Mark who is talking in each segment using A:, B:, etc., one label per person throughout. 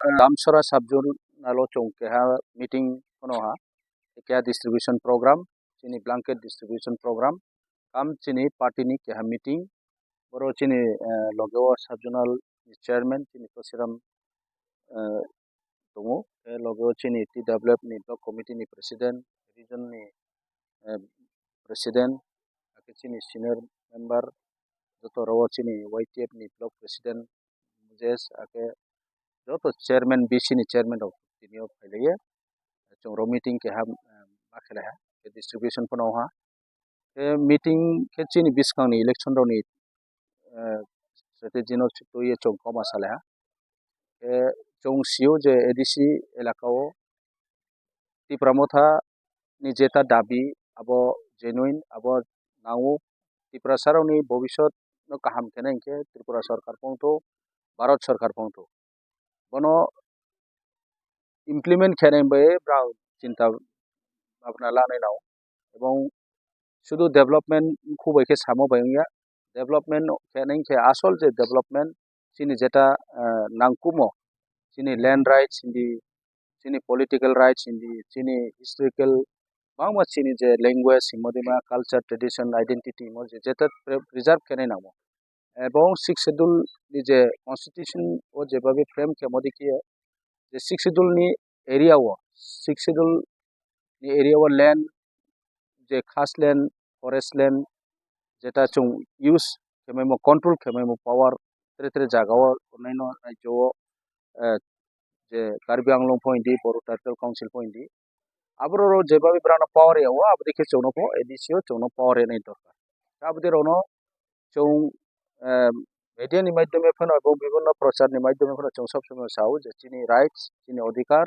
A: Damcherra Sub-Zonalo chong keha meeting kono ha keha distribution program chini blanket distribution program kam chini party ni keha meeting boro chini logeo Sub-Zonal chairman chini Tosiram tongo logeo chini TWF ni block committee ni president region ni president ake chini senior member joto rawo chini YTF ni block president mujes ake joto chairman BC ni chairman of tinio phaileye chongro meeting ke ham bakhela ha distribution kono ha meeting ke chini biskang ni election ro ni strategy no to ye chong koma sala ha chong sio je ADC elakao ti pramotha ni jeta dabi abo genuine abo nau tripura saroni bobishot no kaham keneng ke tripura sarkar pongto bharat sarkar pongto bono implement kheneng bae brau cinta bhabna lanai nau ebong শুধু development খুবই ke samo bayungya development kheneng ke asol je development chini jeta nangkumo chini land rights chini political rights chini historical bangma chini je language modima culture tradition identity mo je jeta preserve kheneng namo ebong 6 schedule ni je constitution o je babe frame ke modi ki je 6 schedule ni area wo 6 schedule ni area wo land je khas land forest land jeta chung use kememo control kememo power tre jaga wo onaino rajyo je Karbi Anglong point di boru territorial council point di abro jebabe brana power ya wa abdi ke chowno po edisio chowno power ya nei dorkar abdi rono chung media ni মাধ্যমে phone এবং বিভিন্ন প্রচার ni মাধ্যমে phone chung সব সময় সাউ যে চিনি rights চিনি অধিকার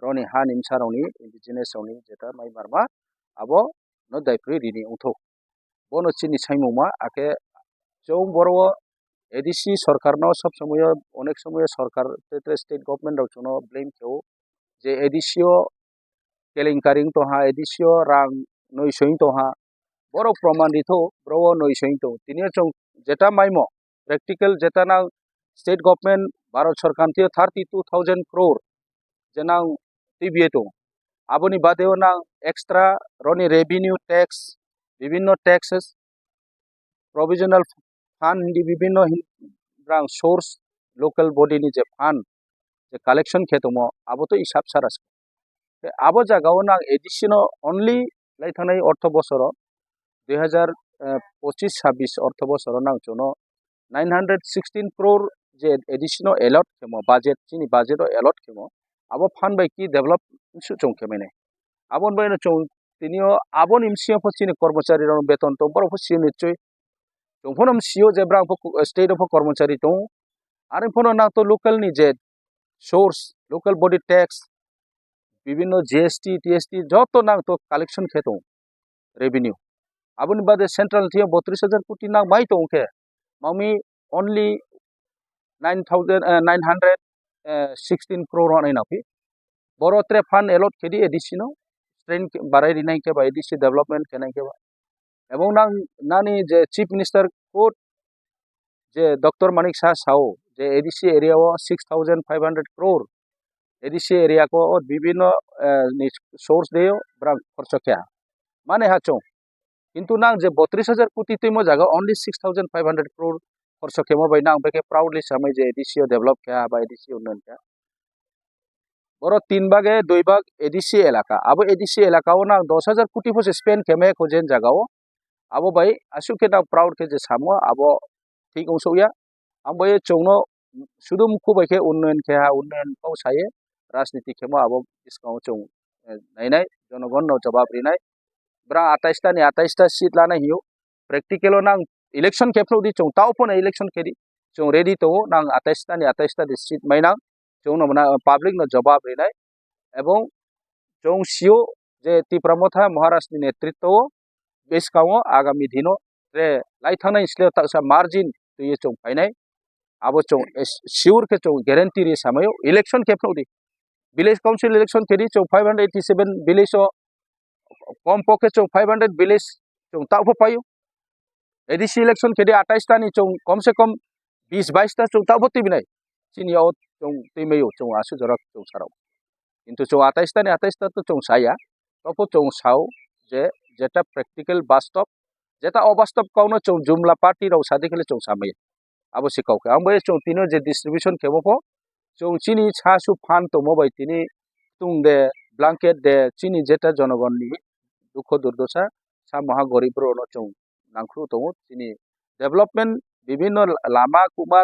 A: রনি হা নিমসা রনি ইন্ডিজিনাস রনি যেটা মাই মারমা আবো no daipri rini uthok bono chini saimuma ake chong boro ADC সরকার no সব সময় অনেক সময় সরকার স্টেট গভর্নমেন্ট ও চুনো ব্লেম কেও যে এডিসিও কেলেঙ্কারিং তো হা এডিসিও রাং নইসইং তো হা বড় প্রমাণ দিত ব্রো নইসইং তো তিনি চং যেটা মাইমো প্র্যাকটিক্যাল যেটা না স্টেট গভর্নমেন্ট ভারত সরকার থেকে 32,000 crore যেনা টিবিয়ে তো আবনি বাদেও না এক্সট্রা রনি রেভিনিউ ট্যাক্স বিভিন্ন ট্যাক্সেস প্রভিশনাল ফান্ড di বিভিন্ন rang source local body ni je fund je collection khetomo abo to isap saras abo jagao na additional only lai thanai ortho bosoro 2025-26 ortho bosoro nang chono 916 crore je additional allot khemo budget chini budget allot khemo abo fund by ki develop su chong khemene abon by no chong tinio abon imsio phosini kormachari ron beton to boro phosini nichoi Jongphonam CEO jebra state of कर्मचारी तो आरे फोनो ना तो local नि जे source local body tax विभिन्न GST TST যত না তো কালেকশন খেতো রেভিনিউ আবুন বাদে সেন্ট্রাল থিয়া 32,000 কোটি না মাই তো ওকে মামি অনলি 916 crore অনাই নাফি বড় ত্রে ফান্ড এলট খেদি এডিশনো ট্রেন বাড়াই রিনাই কে বা এডিসি ডেভেলপমেন্ট কেনাই কে এবং নানি যে চিফ মিনিস্টার কোট যে ডক্টর মানিক শাহ সাও যে ADC area 6,500 crore ADC area को বিভিন্ন সোর্স দেও ব্রাং খরচ কেয়া মানে হাচো কিন্তু না যে 32,000 কোটি তিমো জায়গা অনলি 6,500 crore খরচ কেমো বাই না বেকে প্রাউডলি সামে যে এডিসি ডেভেলপ কেয়া বা এডিসি উন্নয়ন কেয়া বড় 3 ভাগে 2 ভাগ এডিসি এলাকা আবো এডিসি এলাকাও না 10,000 কোটি ফসে স্পেন্ড কেমে খোজেন জায়গাও abo bai asuke na proud ke je samo abo thik ongsoya ambai chongno sudum khubai ke unnoyan ke ha unnoyan pau saye rajniti khemo abo iskau chong nainai jonogon no jawab rinai bra 28 ta ni 28 ta seat lana hiu practical nang election ke phlo di chong tau pon election ke di chong ready to nang 28 ta ni 28 ta di seat maina chong no na public no jawab rinai ebong chong sio je ti pramotha maharashtra ni netritto बेसकाओ आगामी दिनो रे लाइथाना इसले तासा margin तो ये चों फाइनाय आबो चों sure के चों गारंटी रे सामयो इलेक्शन के फ्रोदी विलेज काउंसिल इलेक्शन केदी चों 587 विलेज कम पके चों 500 विलेज चों ताफो पायो एडीसी इलेक्शन केदी 28 ता नि चों कम से कम 20-22 ता चों ताफो तिबिनाय chiniao chong timayo chong asu jarak chong sarau কিন্তু চৌ 28টা নি 28টা তো চৌ সাইয়া তপো চৌ সাও যে যেটা প্র্যাকটিক্যাল বাস্তব যেটা অবাস্তব কাউনো চৌ জুমলা পার্টি রাও সাদি খেলে চৌ সামাই আবো সিকাউকে আমবাই চৌ তিনো যে ডিস্ট্রিবিউশন কেবো চৌ চিনি ছাসু ফান তো মোবাই তিনি তুং দে ব্ল্যাঙ্কেট দে চিনি যেটা জনগণনি দুঃখ দুর্দশা সা মহা গরিব রনো চৌ নাংখ্রু তো চিনি ডেভেলপমেন্ট বিভিন্ন লামা কুমা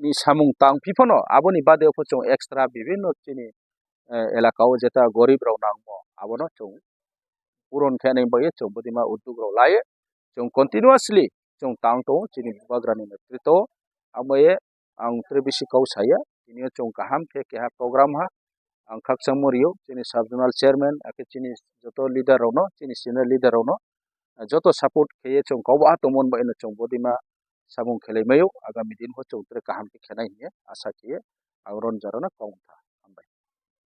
A: নি সামুং তাং পিফনো আবনি বাদে চৌ এক্সট্রা বিভিন্ন চিনি এলাকাও যেটা গরিব রাও নাংমো আবনো চৌ পুরন খেনে বয়ে চৌ বদিমা উদ্যোগ রাও লায়ে চৌ কন্টিনিউয়াসলি চৌ তাং তো চিনি বাগ্রানি নেতৃত্ব আময়ে आं त्रिबिसि काउ साया चिनि चौ गाहाम के केहा प्रोग्राम हा आं खाकसां मरियो चिनि सब जोनाल चेयरमैन आके चिनि जतो लीडर रावनो चिनि सिनियर लीडर रावनो जतो सपोर्ट खेये चौ गावबा तमन बायनो चौ बदिमा सामुं खेलेमयो आगामी दिन हो चौ त्रे गाहाम के खेनाय हिए आशा किए आं रनजारना काउंथा